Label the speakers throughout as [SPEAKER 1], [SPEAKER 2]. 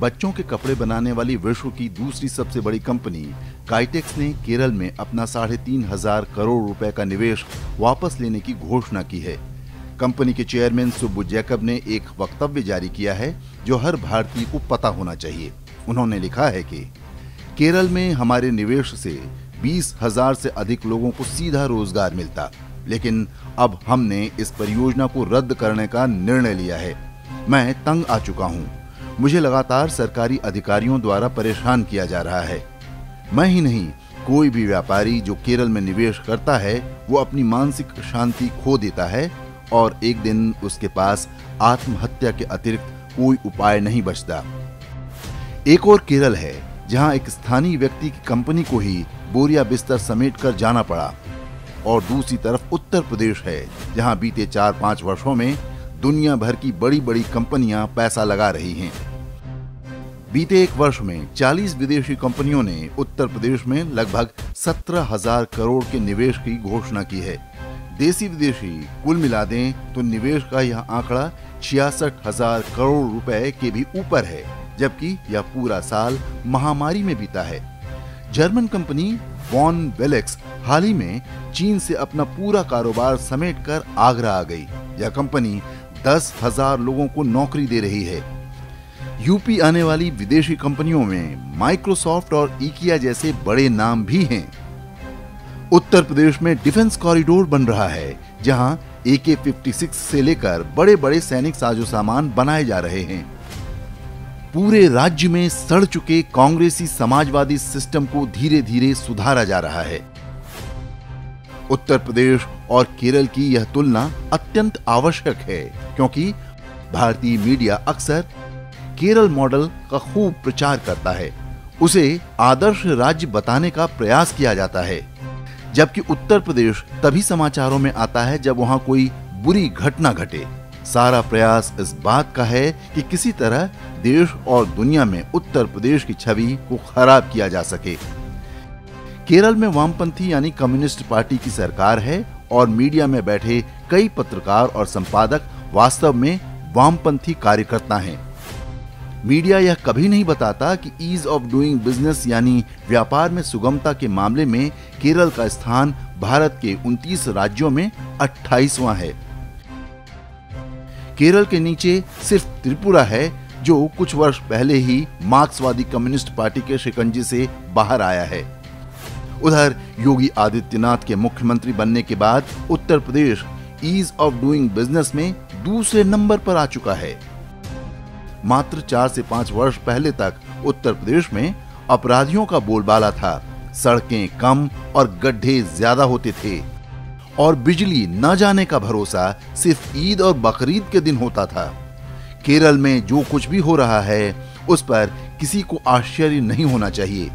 [SPEAKER 1] बच्चों के कपड़े बनाने वाली विश्व की दूसरी सबसे बड़ी कंपनी काइटेक्स ने केरल में अपना 3,500 करोड़ रुपए का निवेश वापस लेने की घोषणा की है। कंपनी के चेयरमैन सुब्बू जैकब ने एक वक्तव्य जारी किया है जो हर भारतीय को पता होना चाहिए। उन्होंने लिखा है कि केरल में हमारे निवेश से 20,000 से अधिक लोगों को सीधा रोजगार मिलता, लेकिन अब हमने इस परियोजना को रद्द करने का निर्णय लिया है। मैं तंग आ चुका हूं। मुझे लगातार सरकारी अधिकारियों द्वारा परेशान किया जा रहा है। मैं ही नहीं, कोई भी व्यापारी जो केरल में निवेश करता है वो अपनी मानसिक शांति खो देता है और एक दिन उसके पास आत्महत्या के अतिरिक्त कोई उपाय नहीं बचता। एक और केरल है जहां एक स्थानीय व्यक्ति की कंपनी को ही बोरिया बिस्तर समेटकर जाना पड़ा, और दूसरी तरफ उत्तर प्रदेश है जहां बीते 4-5 वर्षों में दुनिया भर की बड़ी बड़ी कंपनियां पैसा लगा रही हैं। बीते एक वर्ष में 40 विदेशी कंपनियों ने उत्तर प्रदेश में लगभग 17,000 करोड़ के निवेश की घोषणा की है। देसी विदेशी कुल मिला दें तो निवेश का यह आंकड़ा 66,000 करोड़ रुपए के भी ऊपर है, जबकि यह पूरा साल महामारी में बीता है। जर्मन कंपनी वॉन वेलेक्स हाल ही में चीन से अपना पूरा कारोबार समेटकर आगरा आ गई। यह कंपनी 10,000 लोगों को नौकरी दे रही है। यूपी आने वाली विदेशी कंपनियों में माइक्रोसॉफ्ट और इकिया जैसे बड़े नाम भी हैं। उत्तर प्रदेश में डिफेंस कॉरिडोर बन रहा है जहां AK-56 से लेकर बड़े बड़े सैनिक साजो सामान बनाए जा रहे हैं। पूरे राज्य में सड़ चुके कांग्रेसी समाजवादी सिस्टम को धीरे धीरे सुधारा जा रहा है। उत्तर प्रदेश और केरल की यह तुलना अत्यंत आवश्यक है, क्योंकि भारतीय मीडिया अक्सर केरल मॉडल का खूब प्रचार करता है। उसे आदर्श राज्य बताने का प्रयास किया जाता है, जबकि उत्तर प्रदेश तभी समाचारों में आता है जब वहां कोई बुरी घटना घटे। सारा प्रयास इस बात का है कि किसी तरह देश और दुनिया में उत्तर प्रदेश की छवि को खराब किया जा सके। केरल में वामपंथी यानी कम्युनिस्ट पार्टी की सरकार है और मीडिया में बैठे कई पत्रकार और संपादक वास्तव में वामपंथी कार्यकर्ता हैं। मीडिया यह कभी नहीं बताता कि ईज ऑफ डूइंग बिजनेस यानी व्यापार में सुगमता के मामले में केरल का स्थान भारत के 29 राज्यों में 28वां है। केरल के नीचे सिर्फ त्रिपुरा है जो कुछ वर्ष पहले ही मार्क्सवादी कम्युनिस्ट पार्टी के शिकंजे से बाहर आया है। उधर योगी आदित्यनाथ के मुख्यमंत्री बनने के बाद Uttar Pradesh ease of doing business में दूसरे नंबर पर आ चुका है। मात्र 4 से 5 वर्ष पहले तक उत्तर प्रदेश में अपराधियों का बोलबाला था। सड़कें कम और गड्ढे ज्यादा होते थे और बिजली न जाने का भरोसा सिर्फ ईद और बकरीद के दिन होता था। केरल में जो कुछ भी हो रहा है उस पर किसी को आश्चर्य नहीं होना चाहिए।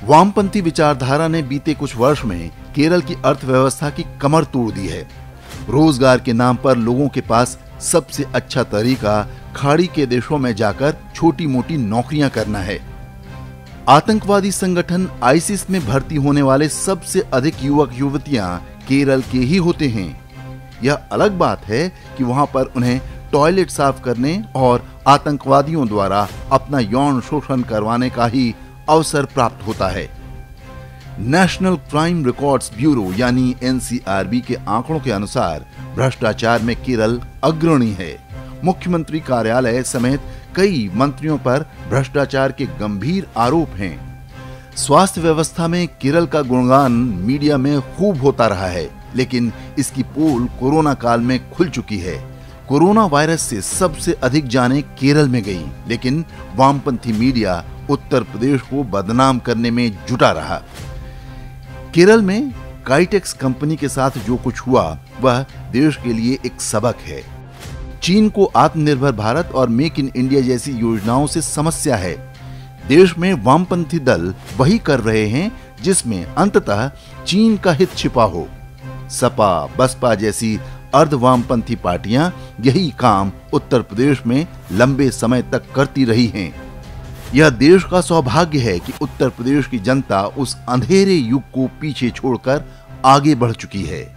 [SPEAKER 1] वामपंथी विचारधारा ने बीते कुछ वर्ष में केरल की अर्थव्यवस्था की कमर तोड़ दी है। रोजगार के नाम पर लोगों के पास सबसे अच्छा तरीका खाड़ी के देशों में जाकर छोटी मोटी नौकरियां करना है। आतंकवादी संगठन आईसिस में भर्ती होने वाले सबसे अधिक युवक युवतियां केरल के ही होते हैं। यह अलग बात है कि वहां पर उन्हें टॉयलेट साफ करने और आतंकवादियों द्वारा अपना यौन शोषण करवाने का ही अवसर प्राप्त होता है। नेशनल क्राइम रिकॉर्ड्स ब्यूरो यानी NCRB के आंकड़ों के अनुसार भ्रष्टाचार में केरल अग्रणी है। मुख्यमंत्री कार्यालय समेत कई मंत्रियों पर भ्रष्टाचार के गंभीर आरोप हैं। स्वास्थ्य व्यवस्था में केरल का गुणगान मीडिया में खूब होता रहा है, लेकिन इसकी पोल कोरोना काल में खुल चुकी है। कोरोना वायरस से सबसे अधिक जानें केरल में गई, लेकिन वामपंथी मीडिया उत्तर प्रदेश को बदनाम करने में जुटा रहा। केरल में काइटेक्स कंपनी के साथ जो कुछ हुआ वह देश के लिए एक सबक है। चीन को आत्मनिर्भर भारत और मेक इन इंडिया जैसी योजनाओं से समस्या है। देश में वामपंथी दल वही कर रहे हैं जिसमें अंततः चीन का हित छिपा हो। सपा, बसपा जैसी अर्ध वामपंथी पार्टियां यही काम उत्तर प्रदेश में लंबे समय तक करती रही हैं। यह देश का सौभाग्य है कि उत्तर प्रदेश की जनता उस अंधेरे युग को पीछे छोड़कर आगे बढ़ चुकी है।